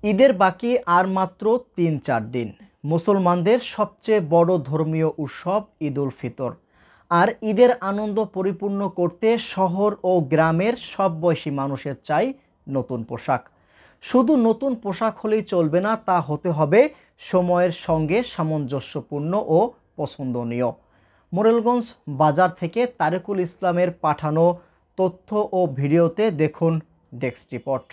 ঈদের বাকি আর মাত্র ৩-৪ দিন। মুসলমানদের সবচেয়ে বড় ধর্মীয় উৎসব ঈদ উল ফিতর। আর ঈদের আনন্দ পরিপূর্ণ করতে শহর ও গ্রামের সব বয়সী মানুষের চাই নতুন পোশাক। শুধু নতুন পোশাক হলেই চলবে না, তা হতে হবে সময়ের সঙ্গে সামঞ্জস্যপূর্ণ ও পছন্দনীয়। মোরেলগঞ্জ বাজার থেকে তারেকুল ইসলামের পাঠানো তথ্য ও ভিডিওতে দেখুন ডেস্ক রিপোর্ট।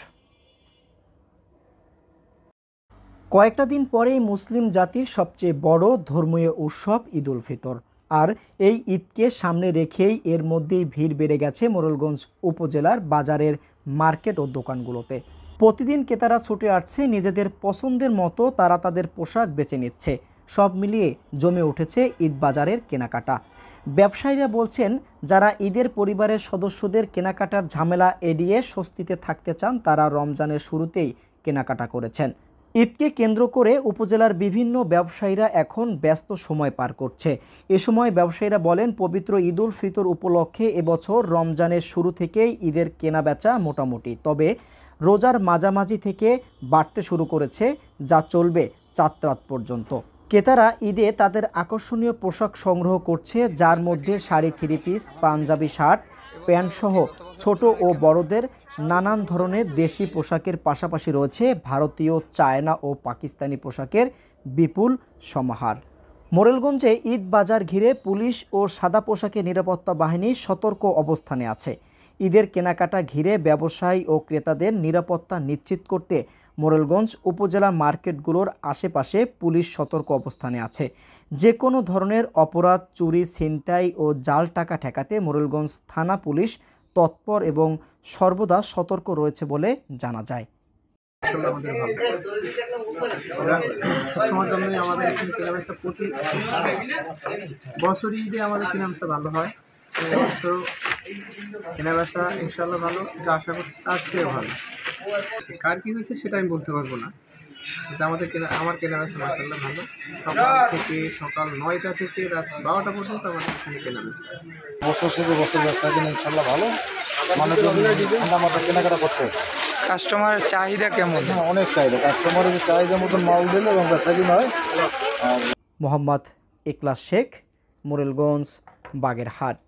কয়েকটা দিন পরেই মুসলিম জাতির সবচেয়ে বড় ধর্মীয় উৎসব ঈদ উল ফিতর। আর এই ঈদকে সামনে রেখেই এর মধ্যেই ভিড় বেড়ে গেছে মোরেলগঞ্জ উপজেলার বাজারের মার্কেট ও দোকানগুলোতে। প্রতিদিন ক্রেতারা ছুটে আসছে নিজেদের পছন্দের মতো, তারা তাদের পোশাক বেছে নিচ্ছে। সব মিলিয়ে জমে উঠেছে ঈদ বাজারের কেনাকাটা। ব্যবসায়ীরা বলছেন, যারা ঈদের পরিবারের সদস্যদের কেনাকাটার ঝামেলা এড়িয়ে স্বস্তিতে থাকতে চান, তারা রমজানের শুরুতেই কেনাকাটা করেছেন। ঈদকে কেন্দ্র করে উপজেলার বিভিন্ন ব্যবসায়ীরা এখন ব্যস্ত সময় পার করছে। এ সময় ব্যবসায়ীরা বলেন, পবিত্র ঈদ উল ফিতর উপলক্ষে এবছর রমজানের শুরু থেকেই ঈদের কেনাবেচা মোটামুটি, তবে রোজার মাঝামাঝি থেকে বাড়তে শুরু করেছে, যা চলবে চাঁদ পর্যন্ত। ক্রেতারা ঈদে তাদের আকর্ষণীয় পোশাক সংগ্রহ করছে, যার মধ্যে শাড়ি, থ্রি পিস, পাঞ্জাবি, শার্ট, প্যান্ট সহ ছোট ও বড়দের নানান ধরনের দেশি পোশাকের পাশাপাশি রয়েছে ভারতীয়, চায়না ও পাকিস্তানি পোশাকের বিপুল সমাহার। মোরেলগঞ্জে ঈদ বাজার ঘিরে পুলিশ ও সাদা পোশাকে নিরাপত্তা বাহিনী সতর্ক অবস্থানে আছে। ঈদের কেনাকাটা ঘিরে ব্যবসায়ী ও ক্রেতাদের নিরাপত্তা নিশ্চিত করতে মোরেলগঞ্জ উপজেলার মার্কেটগুলোর আশেপাশে পুলিশ সতর্ক অবস্থানে আছে। যে কোনো ধরনের অপরাধ, চুরি, ছিনতাই ও জাল টাকা ঠেকাতে মোরেলগঞ্জ থানা পুলিশ তৎপর এবং সর্বদা সতর্ক রয়েছে বলে জানা যায়। আমাদের এখানে কেনাবেচা প্রতি বছরই ঈদে আমাদের কেনাবেচা ভালো হয়। এবছর কেনাবেচা ইনশাল্লাহ ভালো, যা আশা করছি তার চেয়ে ভালো। কার কী হয়েছে সেটা আমি বলতে পারবো না, কিন্তু আমার কেনাবেচা মাশাআল্লাহ ভালো। সকাল 9টা থেকে রাত 12টা পর্যন্ত আমাদের এখানে কেনাবেচা আছে। বছর শেষে বছর ব্যবসা দিন ইনশাল্লাহ ভালো, মানুষজন ঠান্ডা মাথায় কেনাকাটা করতে। কাস্টমারের চাহিদা কেমন? অনেক চাহিদা, কাস্টমারের চাহিদা মতন মাল দিলে এবং ব্যবসা কিনা হয়। মোহাম্মদ ইকলাস শেখ, মোরেলগঞ্জ, বাগেরহাট।